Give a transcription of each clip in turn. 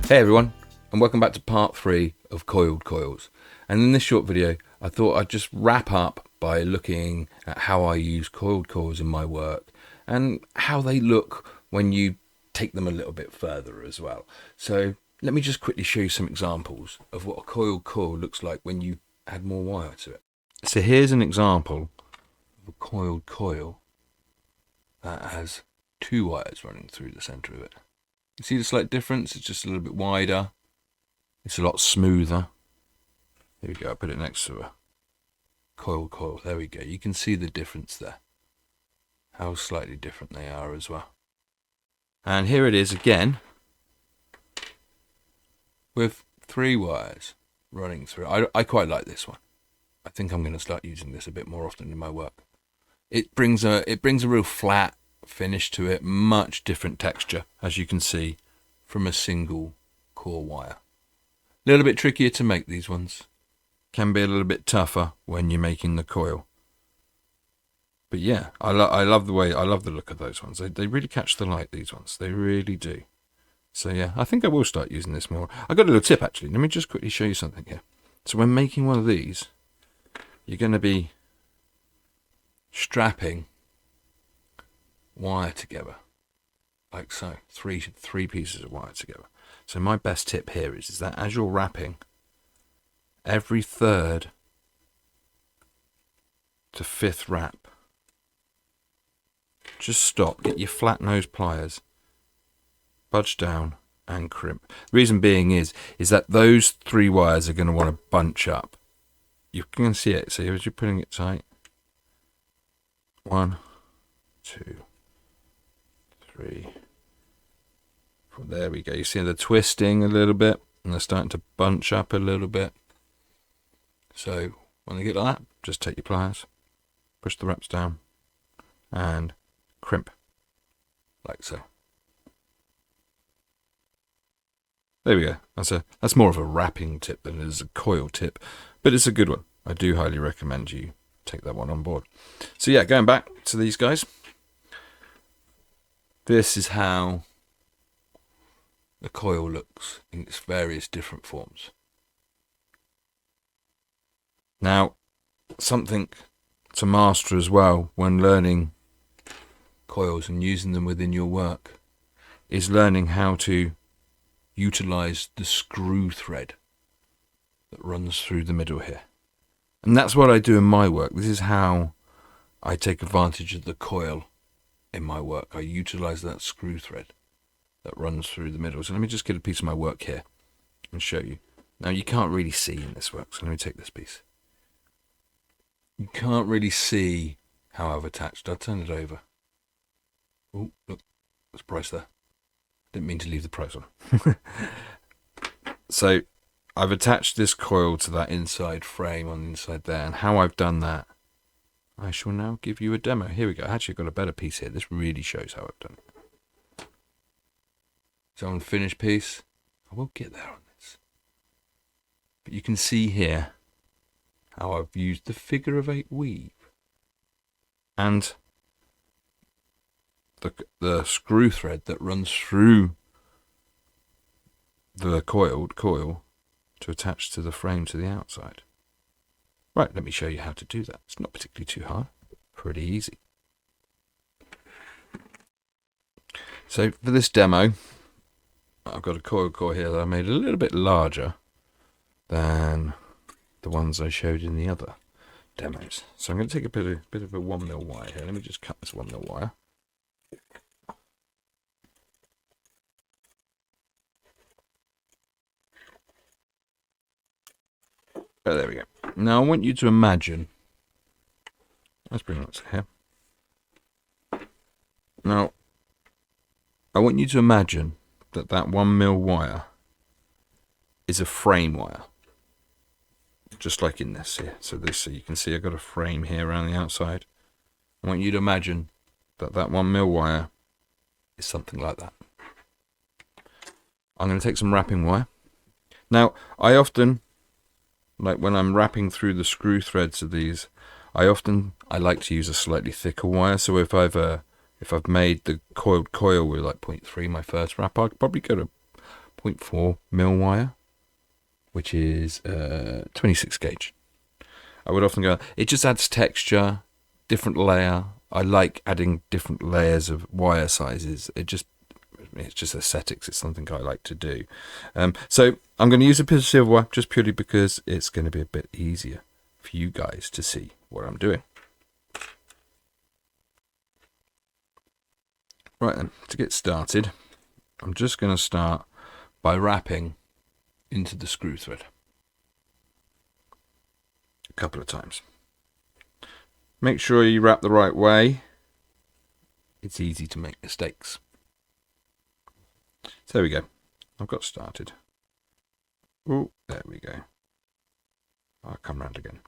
Hey everyone, and welcome back to part 3 of Coiled Coils. And in this short video, I thought I'd just wrap up by looking at how I use coiled coils in my work and how they look when you take them a little bit further as well. So let me just quickly show you some examples of what a coiled coil looks like when you add more wire to it. So here's an example of a coiled coil that has 2 wires running through the center of it. You see the slight difference? It's just a little bit wider. It's a lot smoother. Here we go, I put it next to a coiled coil. There we go. You can see the difference there. How slightly different they are as well. And here it is again with 3 wires running through. I quite like this one. I think I'm going to start using this a bit more often in my work. It brings a real flat finish to it, much different texture, as you can see, from a single core wire. A little bit trickier to make these ones. Can be a little bit tougher when you're making the coil. But yeah, I love the look of those ones. They really catch the light, these ones. They really do. So yeah, I think I will start using this more. I got a little tip actually. Let me just quickly show you something here. So when making one of these, you're going to be strapping wire together like so, three pieces of wire together. So my best tip here is that as you're wrapping, every 3rd to 5th wrap, just stop, get your flat nose pliers, budge down and crimp. The reason being is that those 3 wires are going to want to bunch up. You can see it, so as you're putting it tight, 1, 2, 3, 4. There we go. You see they're twisting a little bit and they're starting to bunch up a little bit. So when they get like that, just take your pliers, push the wraps down and crimp like so. There we go. That's more of a wrapping tip than it is a coil tip, but it's a good one. I do highly recommend you take that one on board. So yeah, going back to these guys. This is how the coil looks in its various different forms. Now, something to master as well when learning coils and using them within your work is learning how to utilize the screw thread that runs through the middle here. And that's what I do in my work. This is how I take advantage of the coil in my work. I utilize that screw thread that runs through the middle. So let me just get a piece of my work here and show you. Now you can't really see in this work, so let me take this piece. You can't really see how I've attached. I'll turn it over. Oh, look, there's a price there. Didn't mean to leave the price on. So I've attached this coil to that inside frame on the inside there, and how I've done that, I shall now give you a demo. Here we go. I actually got a better piece here. This really shows how I've done it. So on the finished piece, I will get there on this. But you can see here how I've used the figure of 8 weave. And the screw thread that runs through the coiled coil to attach to the frame to the outside. Right, let me show you how to do that. It's not particularly too hard, pretty easy. So for this demo, I've got a coil core here that I made a little bit larger than the ones I showed in the other demos. So I'm going to take a bit of a 1mm wire here. Let me just cut this 1mm wire. Oh, there we go. Now I want you to imagine, let's bring that here. Now, I want you to imagine that 1mm wire is a frame wire. Just like in this here. So you can see I've got a frame here around the outside. I want you to imagine that 1mm wire is something like that. I'm going to take some wrapping wire. Now, I often, like when I'm wrapping through the screw threads of these, I like to use a slightly thicker wire. So if I've made the coiled coil with like 0.3 my first wrap, I'd probably go to 0.4 mil wire, which is 26 gauge. I would often go, it just adds texture, different layer. I like adding different layers of wire sizes. It's just aesthetics. It's something I like to do. So I'm going to use a piece of silver wire just purely because it's going to be a bit easier for you guys to see what I'm doing. Right then, to get started, I'm just going to start by wrapping into the screw thread a couple of times. Make sure you wrap the right way. It's easy to make mistakes. So there we go. I've got started. Oh, there we go. I'll come round again.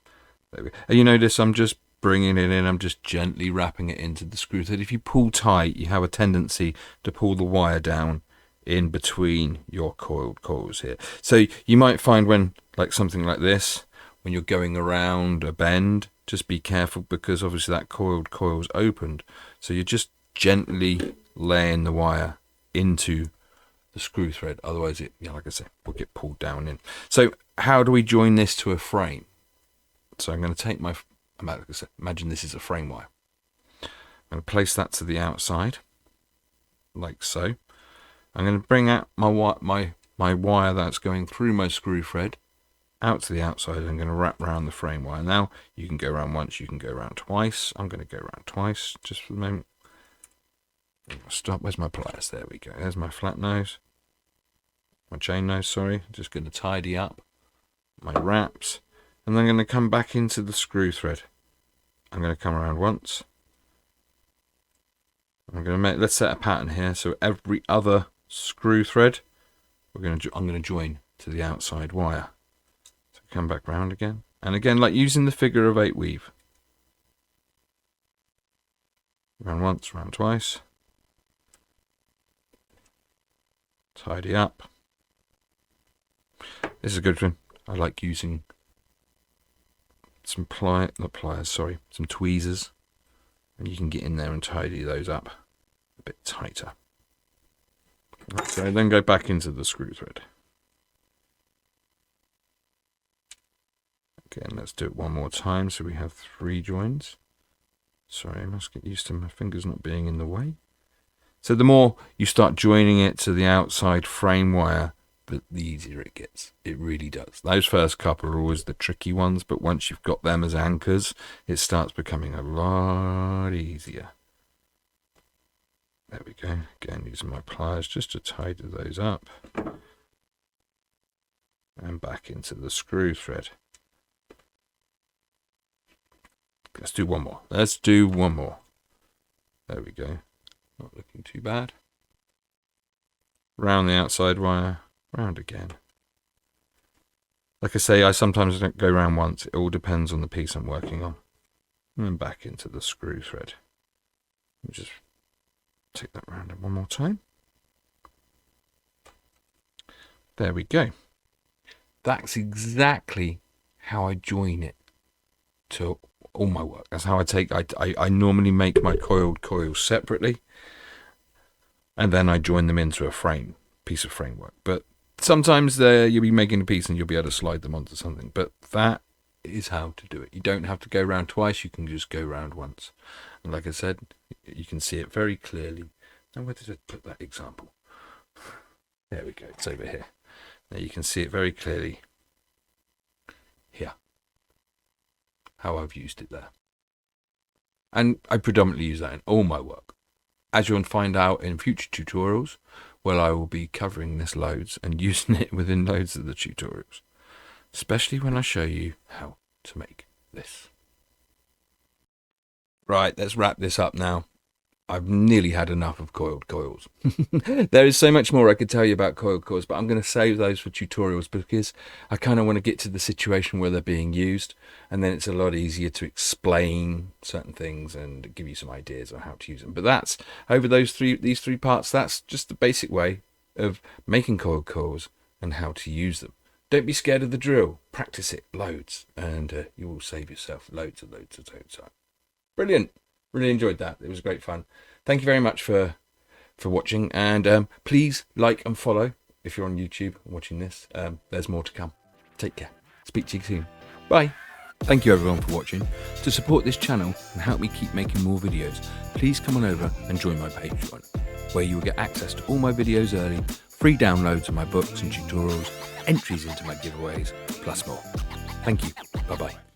There we go. And you notice I'm just bringing it in. I'm just gently wrapping it into the screw thread. If you pull tight, you have a tendency to pull the wire down in between your coiled coils here. So you might find when, like something like this, when you're going around a bend, just be careful because obviously that coiled coil's opened. So you're just gently laying the wire into the screw thread. Otherwise it, like I said, will get pulled down in. So how do we join this to a frame? So I'm going to take my, imagine this is a frame wire. I'm going to place that to the outside, like so. I'm going to bring out my wire that's going through my screw thread out to the outside. I'm going to wrap around the frame wire. Now you can go around once, you can go around twice. I'm going to go around twice just for the moment. Stop. Where's my pliers? There we go. There's my flat nose, my chain nose, sorry. Just going to tidy up my wraps, and then I'm going to come back into the screw thread. I'm going to come around once. I'm going to let's set a pattern here. So every other screw thread, I'm going to join to the outside wire. So come back round again, and again, like using the figure of 8 weave. Round once, round twice. Tidy up. This is a good one. I like using some some tweezers, and you can get in there and tidy those up a bit tighter. So then go back into the screw thread. Again, let's do it one more time so we have 3 joins. Sorry, I must get used to my fingers not being in the way. So the more you start joining it to the outside frame wire, the easier it gets. It really does. Those first couple are always the tricky ones, but once you've got them as anchors, it starts becoming a lot easier. There we go. Again, using my pliers just to tidy those up. And back into the screw thread. Let's do one more. Let's do one more. There we go. Not looking too bad. Round the outside wire. Round again. Like I say, I sometimes don't go round once. It all depends on the piece I'm working on. And then back into the screw thread. Just take that round one more time. There we go. That's exactly how I join it to all my work. That's how I normally make my coiled coils separately, and then I join them into a piece of framework. But sometimes you'll be making a piece and you'll be able to slide them onto something. But that is how to do it. You don't have to go round twice. You can just go round once. And like I said, you can see it very clearly. Now, where did I put that example? There we go. It's over here. Now you can see it very clearly here, how I've used it there. And I predominantly use that in all my work. As you'll find out in future tutorials, well, I will be covering this loads and using it within loads of the tutorials, especially when I show you how to make this. Right, let's wrap this up now. I've nearly had enough of coiled coils. There is so much more I could tell you about coiled coils, but I'm going to save those for tutorials because I kind of want to get to the situation where they're being used, and then it's a lot easier to explain certain things and give you some ideas on how to use them. But that's over these three parts. That's just the basic way of making coiled coils and how to use them. Don't be scared of the drill. Practice it loads, and you will save yourself loads of time. Brilliant. Really enjoyed that. It was great fun. Thank you very much for watching, and please like and follow if you're on YouTube watching this, there's more to come. Take care. Speak to you soon. Bye. Thank you everyone for watching. To support this channel and help me keep making more videos, please come on over and join my Patreon, where you will get access to all my videos early, free downloads of my books and tutorials, entries into my giveaways, plus more. Thank you. Bye bye.